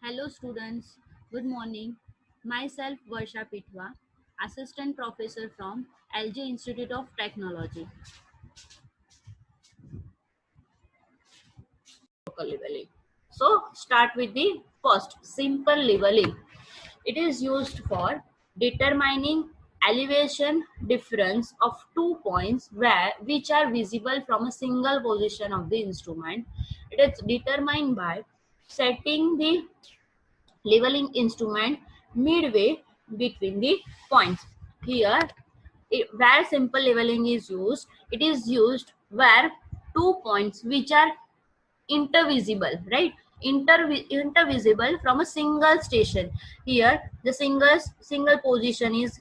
Hello students, good morning. Myself Varsha Pitwa, Assistant Professor from LG Institute of Technology. Local leveling. So start with the first simple leveling. It is used for determining elevation difference of 2 points which are visible from a single position of the instrument. It is determined by setting the leveling instrument midway between the points. Here, where simple leveling is used, it is used where 2 points which are intervisible, right? Intervisible from a single station. Here, the single position is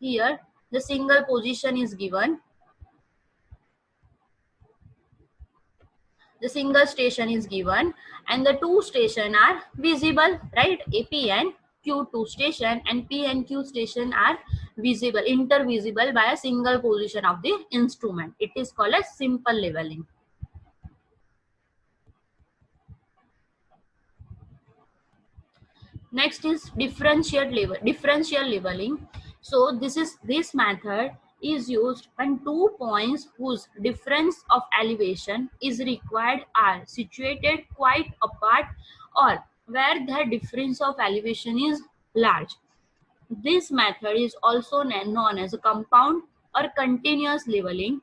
here. The single position is given. The single station is given and the two station are visible, right? AP and Q2 station and P and Q station are visible, intervisible by a single position of the instrument. It is called as simple leveling. Next is differential leveling. So this method is used when 2 points whose difference of elevation is required are situated quite apart or where the difference of elevation is large. This method is also known as a compound or continuous leveling.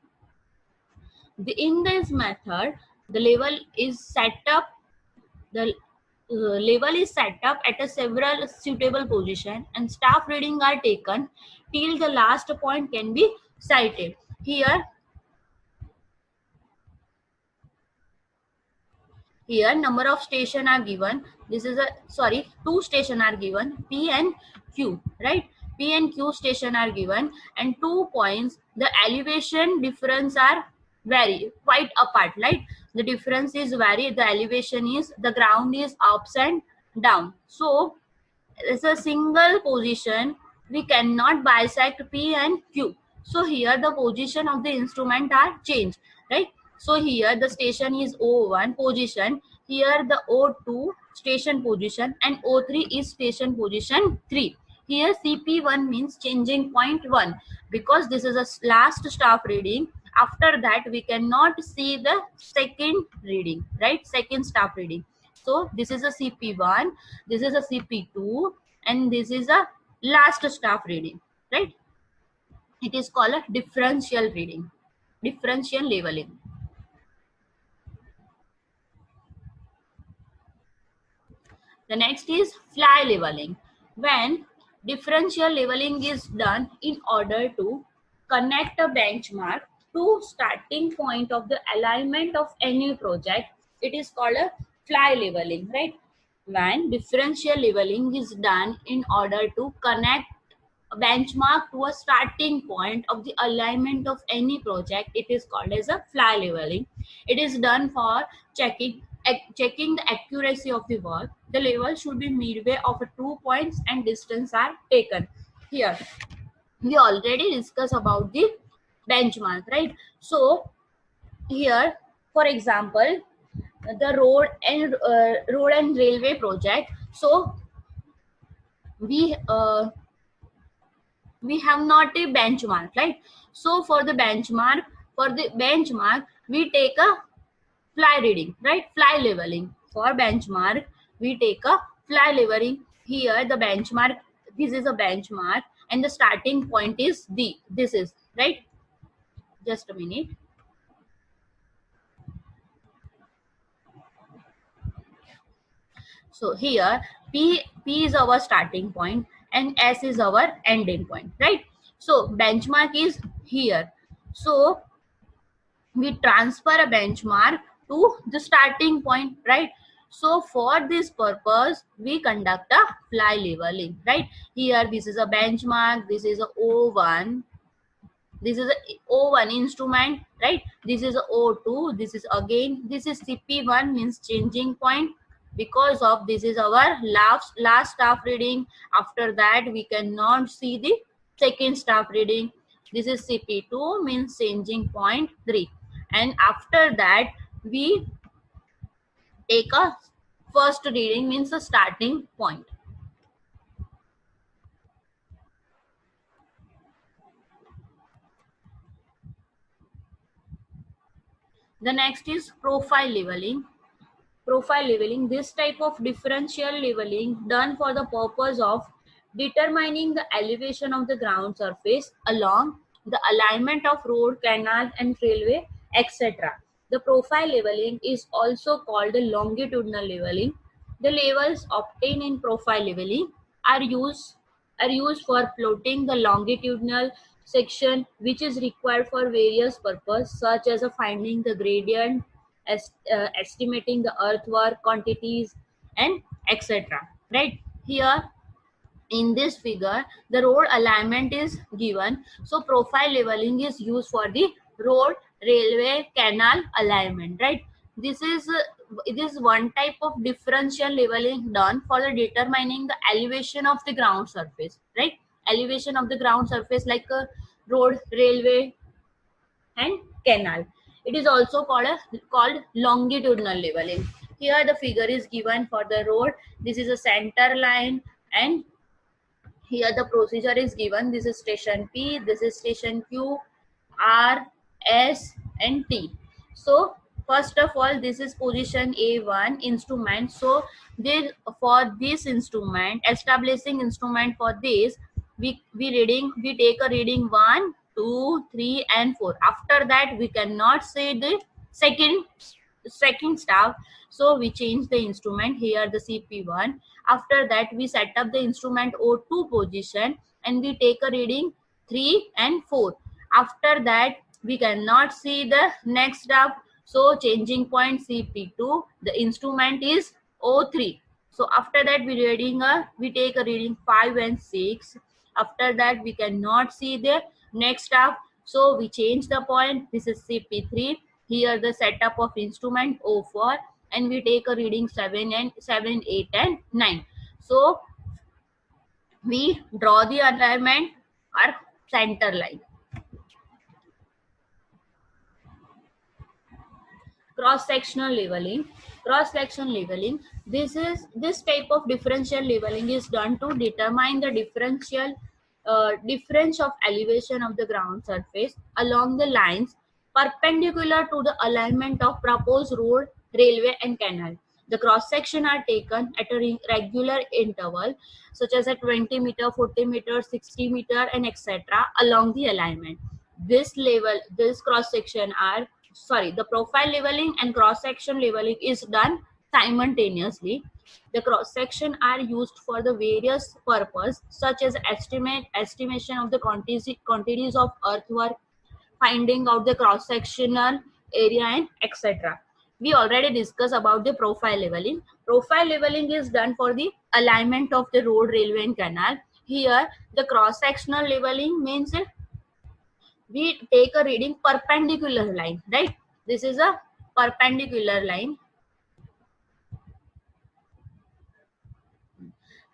In this method, the level is set up the level is set up at a several suitable position and staff reading are taken till the last point can be cited. Here number of station are given. This is a two station are given, P and Q, right? P and Q station are given and 2 points. The elevation difference are vary quite apart, right? The difference is vary. The elevation is the ground is ups and down. So it's a single position. We cannot bisect P and Q. So here the position of the instrument are changed, right? So here the station is O1 position. Here the O2 station position and O3 is station position 3. Here CP1 means changing point 1 because this is a last staff reading. After that we cannot see the second reading, right? Second staff reading. So this is a CP1, this is a CP2 and this is a last staff reading, right? It is called a differential reading, differential leveling. The next is fly leveling. When differential leveling is done in order to connect a benchmark to starting point of the alignment of any project, it is called a fly leveling, right? When differential leveling is done in order to connect a benchmark to a starting point of the alignment of any project, it is called as a fly leveling. It is done for checking the accuracy of the work. The level should be midway of 2 points and distance are taken. Here we already discussed about the benchmark, right? So here, for example, the road and railway project. So we uh, we have not a benchmark, right? So for the benchmark we take a fly reading, right? Fly leveling. For benchmark we take a fly leveling. Here the benchmark, this is a benchmark and the starting point is this is, right? Just a minute. So here P is our starting point and S is our ending point, right? So benchmark is here. So we transfer a benchmark to the starting point, right? So for this purpose we conduct a fly leveling, right? Here this is a benchmark, this is a O1, this is a O1 instrument, right? This is a O2, this is again, this is CP1 means changing point. Because of this is our last staff reading. After that we cannot see the second staff reading. This is CP2 means changing point 3 and after that we take a first reading means the starting point. The next is profile leveling. Profile leveling, this type of differential leveling done for the purpose of determining the elevation of the ground surface along the alignment of road, canal and railway, etc. The profile leveling is also called the longitudinal leveling. The levels obtained in profile leveling are used for plotting the longitudinal section which is required for various purposes such as finding the gradient, estimating the earthwork quantities and etc. Right here in this figure the road alignment is given, so profile leveling is used for the road, railway, canal alignment, right? This is one type of differential leveling done for the determining the elevation of the ground surface, right? Elevation of the ground surface like a road, railway and canal. It is also called longitudinal leveling. Here the figure is given for the road. This is a center line, and here the procedure is given. This is station P, this is station Q, R, S and T. So first of all, this is position A1 instrument. So this, for this instrument, establishing instrument for this, we take a reading 1, 2, 3 and 4. After that we cannot say the second staff, so we change the instrument. Here the CP1. After that we set up the instrument O2 position and we take a reading 3 and 4. After that we cannot see the next staff, so changing point CP2, the instrument is O3. So after that we take a reading 5 and 6. After that we cannot see the next staff, so we change the point. This is CP3. Here the setup of instrument O4 and we take a reading 7, 8 and 9. So we draw the alignment or center line. Cross-sectional leveling. Cross-section leveling, this type of differential leveling is done to determine the difference of elevation of the ground surface along the lines perpendicular to the alignment of proposed road, railway and canal. The cross section are taken at a regular interval such as a 20 meter, 40 meter, 60 meter and etc. along the alignment. This cross section are the profile leveling and cross section leveling is done simultaneously. The cross section are used for the various purpose such as estimation of the quantities of earthwork, finding out the cross sectional area and etc. We already discussed about the profile leveling. Profile leveling is done for the alignment of the road, railway and canal. Here the cross sectional leveling means we take a reading perpendicular line, right? This is a perpendicular line.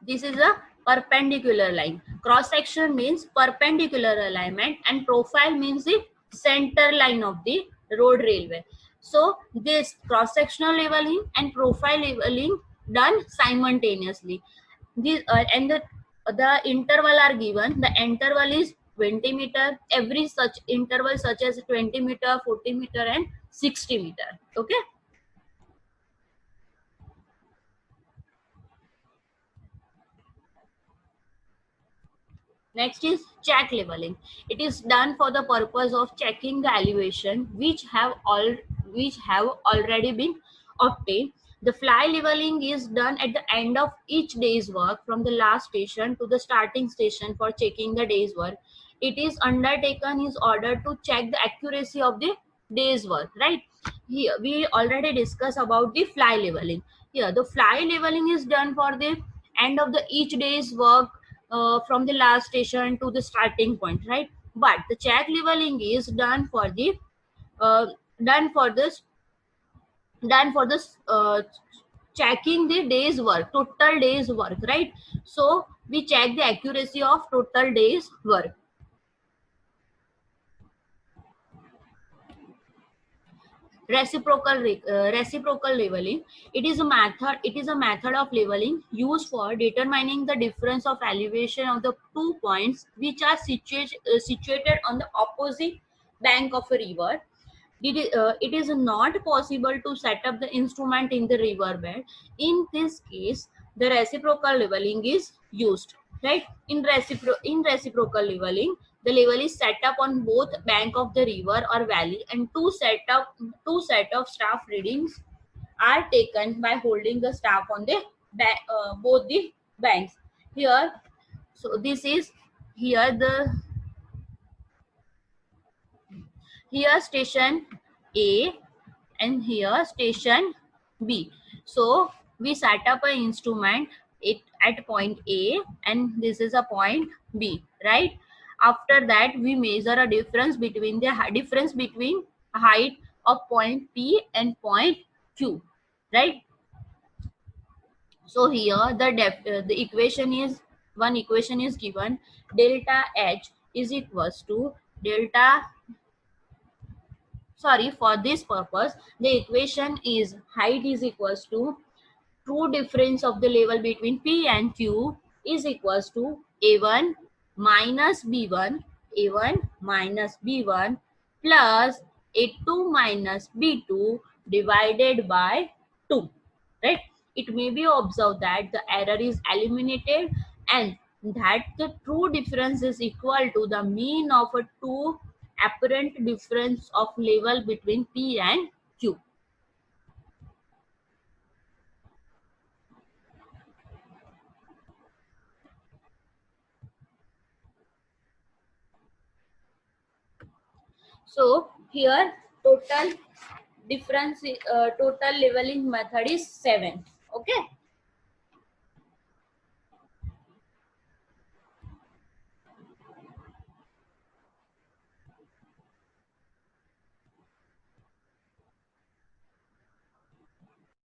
This is a perpendicular line. Cross section means perpendicular alignment and profile means the center line of the road, railway. So this cross sectional leveling and profile leveling done simultaneously. This and the interval are given. The interval is 20 meter. Every such interval such as 20 meter, 40 meter and 60 meter. Okay. Next is check leveling. It is done for the purpose of checking the elevation which have already been obtained. The fly leveling is done at the end of each day's work from the last station to the starting station for checking the day's work. It is undertaken in order to check the accuracy of the day's work, right? Here we already discussed about the fly leveling. Here the fly leveling is done for the end of the each day's work from the last station to the starting point, right? But the check leveling is done for the uh, done for this done for this checking the day's work, total day's work, right? So we check the accuracy of total day's work. Reciprocal leveling. It is a method of leveling used for determining the difference of elevation of the 2 points which are situated on the opposite bank of a river. It is not possible to set up the instrument in the river bed. In this case, the reciprocal leveling is used. Right? In reciprocal leveling, the level is set up on both bank of the river or valley, and two set of staff readings are taken by holding the staff on the both the banks. Here, so this is here the here station A and here station B. So we set up an instrument it at point A and this is a point B, right? After that we measure a difference between height of point P and point Q, right? So here the equation is one equation is given. Delta H is equals to delta sorry for this purpose the equation is height is equals to true difference of the level between P and Q is equals to A1 minus B1 minus B1 plus A2 minus B2 divided by 2, right? It may be observed that the error is eliminated and that the true difference is equal to the mean of a two apparent difference of level between P and Q. So here total difference total leveling method is 7. Okay.